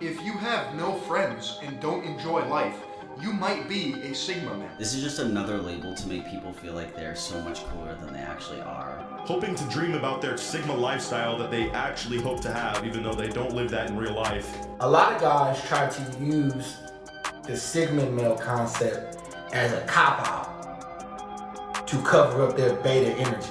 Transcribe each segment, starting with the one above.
If you have no friends and don't enjoy life, you might be a Sigma man. This is just another label to make people feel like they're so much cooler than they actually are. Hoping to dream about their Sigma lifestyle that they actually hope to have, even though they don't live that in real life. A lot of guys try to use the Sigma male concept as a cop-out to cover up their beta energy.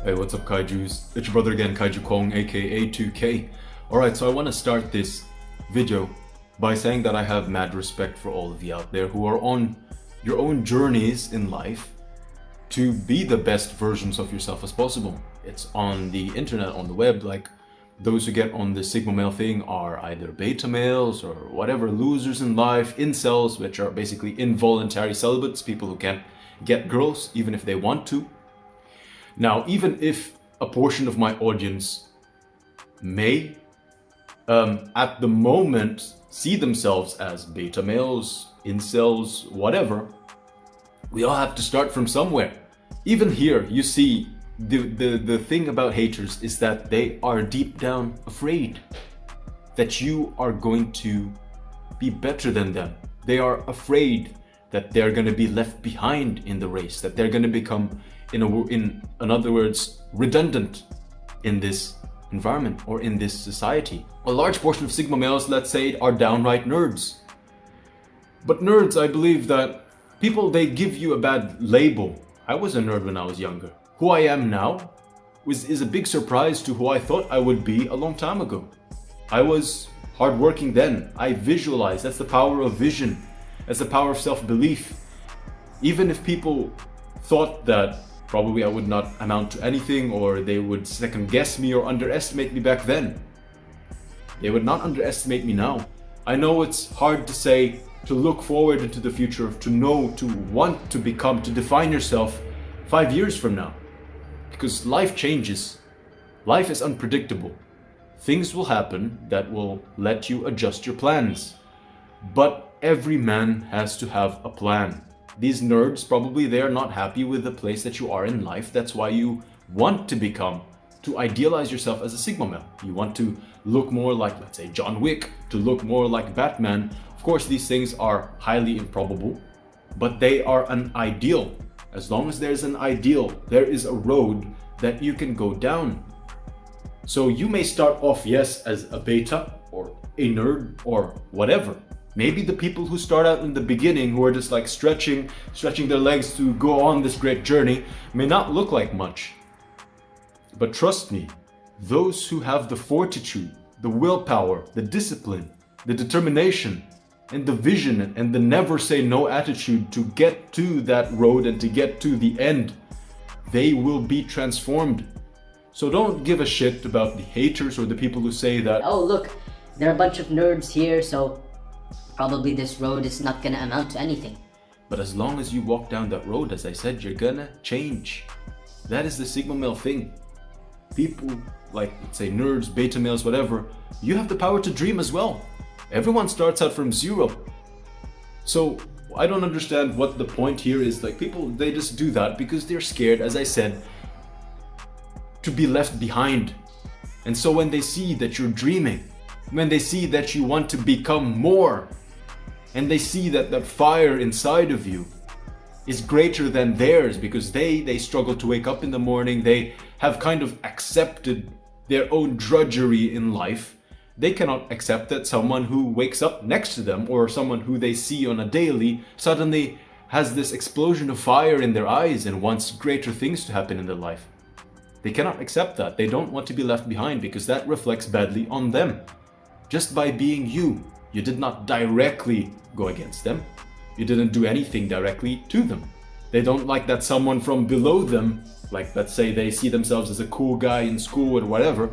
Hey, what's up, Kaijus? It's your brother again, Kaiju Kong, aka 2K. Alright, so I want to start this video by saying that I have mad respect for all of you out there who are on your own journeys in life to be the best versions of yourself as possible. It's on the internet, on the web, like those who get on the Sigma male thing are either beta males or whatever, losers in life, incels, which are basically involuntary celibates, people who can't get girls even if they want to. Now, even if a portion of my audience may, at the moment, see themselves as beta males, incels, whatever, we all have to start from somewhere. Even here, you see, the thing about haters is that they are deep down afraid that you are going to be better than them. They are afraid that they're going to be left behind in the race, that they're going to become, in other words, redundant in this environment or in this society. A large portion of Sigma males, let's say, are downright nerds. But nerds, I believe that people, they give you a bad label. I was a nerd when I was younger. Who I am now is a big surprise to who I thought I would be a long time ago. I was hardworking then. I visualized. That's the power of vision. That's the power of self-belief. Even if people thought that probably I would not amount to anything, or they would second guess me or underestimate me back then, they would not underestimate me now. I know it's hard to say, to look forward into the future, to know, to want to become, to define yourself 5 years from now. Because life changes. Life is unpredictable. Things will happen that will let you adjust your plans. But every man has to have a plan. These nerds, probably they are not happy with the place that you are in life. That's why you want to become, to idealize yourself as a Sigma male. You want to look more like, let's say, John Wick, to look more like Batman. Of course, these things are highly improbable, but they are an ideal. As long as there's an ideal, there is a road that you can go down. So you may start off, yes, as a beta or a nerd or whatever. Maybe the people who start out in the beginning, who are just like stretching their legs to go on this great journey, may not look like much. But trust me, those who have the fortitude, the willpower, the discipline, the determination, and the vision, and the never say no attitude to get to that road and to get to the end, they will be transformed. So don't give a shit about the haters or the people who say that, oh look, there are a bunch of nerds here, so probably this road is not gonna amount to anything. But as long as you walk down that road, as I said, you're gonna change. That is the Sigma male thing. People like, let's say, nerds, beta males, whatever, you have the power to dream as well. Everyone starts out from zero. So I don't understand what the point here is. Like, people, they just do that because they're scared, as I said, to be left behind. And so when they see that you're dreaming, when they see that you want to become more, and they see that that fire inside of you is greater than theirs, because they struggle to wake up in the morning, they have kind of accepted their own drudgery in life. They cannot accept that someone who wakes up next to them, or someone who they see on a daily, suddenly has this explosion of fire in their eyes and wants greater things to happen in their life. They cannot accept that. They don't want to be left behind, because that reflects badly on them. Just by being you, you did not directly go against them. You didn't do anything directly to them. They don't like that someone from below them, like let's say they see themselves as a cool guy in school or whatever,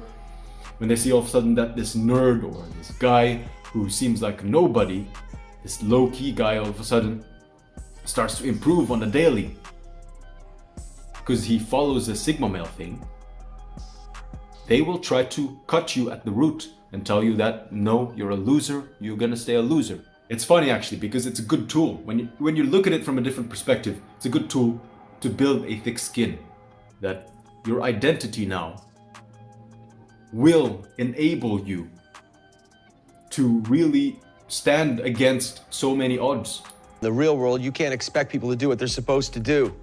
when they see all of a sudden that this nerd or this guy who seems like nobody, this low-key guy, all of a sudden starts to improve on the daily because he follows a Sigma male thing, they will try to cut you at the root and tell you that, no, you're a loser, you're gonna stay a loser. It's funny actually, because it's a good tool. When you look at it from a different perspective, it's a good tool to build a thick skin. that your identity now will enable you to really stand against so many odds. In the real world, you can't expect people to do what they're supposed to do.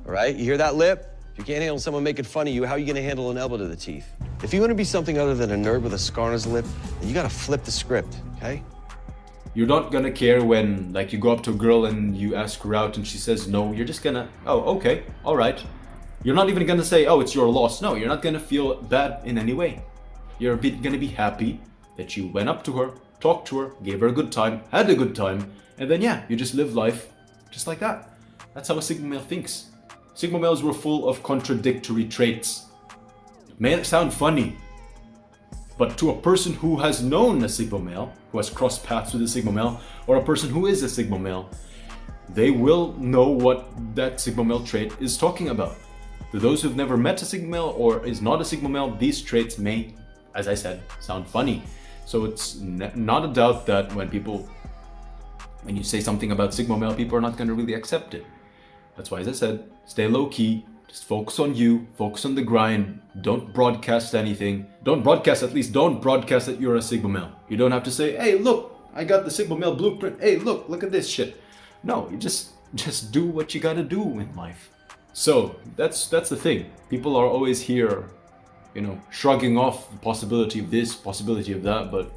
All right? You hear that, Lip? If you can't handle someone making fun of you, how are you going to handle an elbow to the teeth? If you want to be something other than a nerd with a scar on his lip, then you got to flip the script, okay? You're not gonna care when, like, you go up to a girl and you ask her out and she says no. You're just gonna, oh, okay, all right. You're not even gonna say, oh, it's your loss. No, you're not gonna feel bad in any way. You're gonna be happy that you went up to her, talked to her, gave her a good time, had a good time, and then yeah, you just live life just like that. That's how a Sigma male thinks. Sigma males were full of contradictory traits. It may sound funny, but to a person who has known a Sigma male, who has crossed paths with a Sigma male, or a person who is a Sigma male, they will know what that Sigma male trait is talking about. To those who've never met a Sigma male or is not a Sigma male, these traits may, as I said, sound funny. So it's not a doubt that when you say something about Sigma male, people are not going to really accept it. That's why, as I said, stay low key. Just focus on you, focus on the grind, don't broadcast anything. Don't broadcast that you're a Sigma male. You don't have to say, hey, look, I got the Sigma male blueprint. Hey, look at this shit. No, you just do what you gotta do in life. So that's the thing. People are always here, shrugging off the possibility of this, possibility of that, but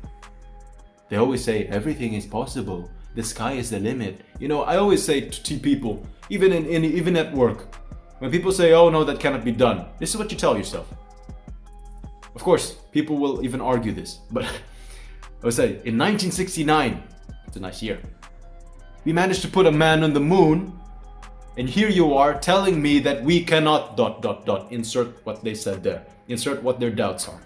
they always say everything is possible. The sky is the limit. I always say to people, even at work, when people say, oh no, that cannot be done, this is what you tell yourself. Of course, people will even argue this, but I would say, in 1969, it's a nice year, we managed to put a man on the moon, and here you are telling me that we cannot ... insert what they said there, insert what their doubts are.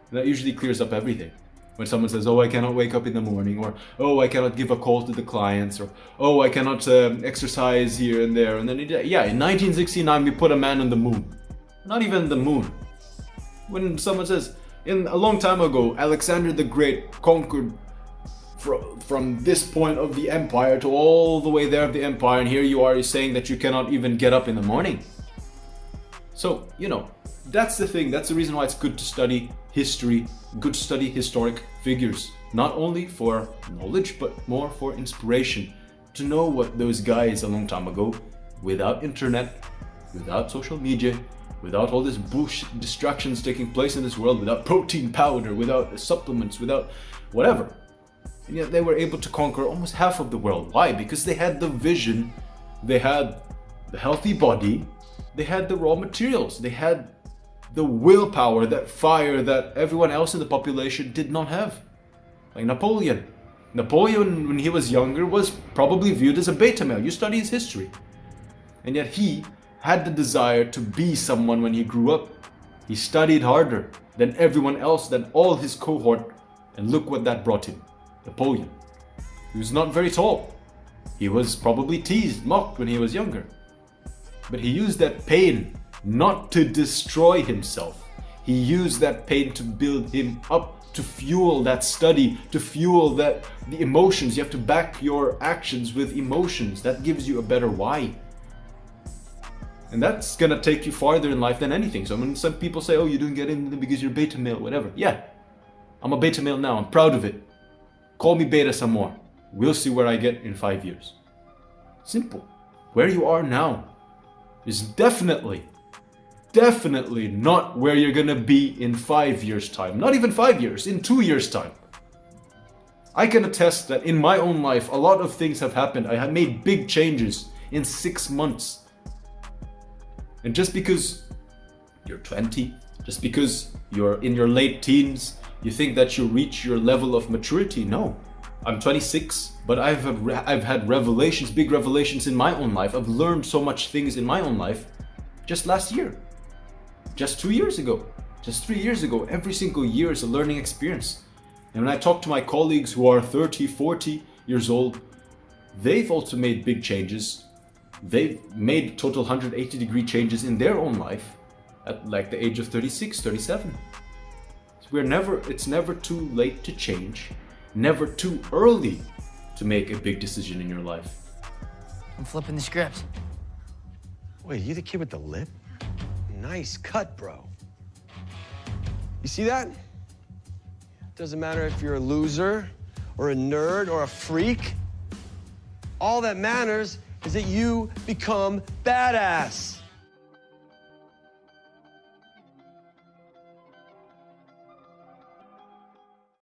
And that usually clears up everything. When someone says, oh, I cannot wake up in the morning, or oh, I cannot give a call to the clients, or oh, I cannot exercise here and there. And then, yeah, in 1969, we put a man on the moon. Not even the moon. When someone says, a long time ago, Alexander the Great conquered from this point of the empire to all the way there of the empire, and here you are saying that you cannot even get up in the morning. So, that's the thing. That's the reason why it's good to study history, good to study historic figures. Not only for knowledge, but more for inspiration. To know what those guys a long time ago, without internet, without social media, without all this bullshit distractions taking place in this world, without protein powder, without supplements, without whatever. And yet they were able to conquer almost half of the world. Why? Because they had the vision, they had the healthy body, they had the raw materials, they had the willpower, that fire that everyone else in the population did not have. Like Napoleon. Napoleon, when he was younger, was probably viewed as a beta male. You study his history. And yet he had the desire to be someone when he grew up. He studied harder than everyone else, than all his cohort. And look what that brought him. Napoleon. He was not very tall. He was probably teased, mocked when he was younger. But he used that pain not to destroy himself. He used that pain to build him up, to fuel that study, to fuel the emotions. You have to back your actions with emotions. That gives you a better why. And that's gonna take you farther in life than anything. So when some people say, oh, you didn't get in because you're beta male, whatever. Yeah, I'm a beta male now. I'm proud of it. Call me beta some more. We'll see where I get in 5 years. Simple. Where you are now is definitely not where you're gonna be in 5 years' time. Not even 5 years, in 2 years' time. I can attest that in my own life, a lot of things have happened. I have made big changes in 6 months. And just because you're 20, just because you're in your late teens, you think that you'll reach your level of maturity? No. I'm 26, but I've had revelations, big revelations in my own life. I've learned so much things in my own life just last year, just 2 years ago, just 3 years ago. Every single year is a learning experience. And when I talk to my colleagues who are 30, 40 years old, they've also made big changes. They've made total 180-degree changes in their own life at like the age of 36, 37. It's never too late to change, never too early to make a big decision in your life. I'm flipping the script. Wait, you the kid with the lip? Nice cut, bro. You see that? Doesn't matter if you're a loser or a nerd or a freak. All that matters is that you become badass.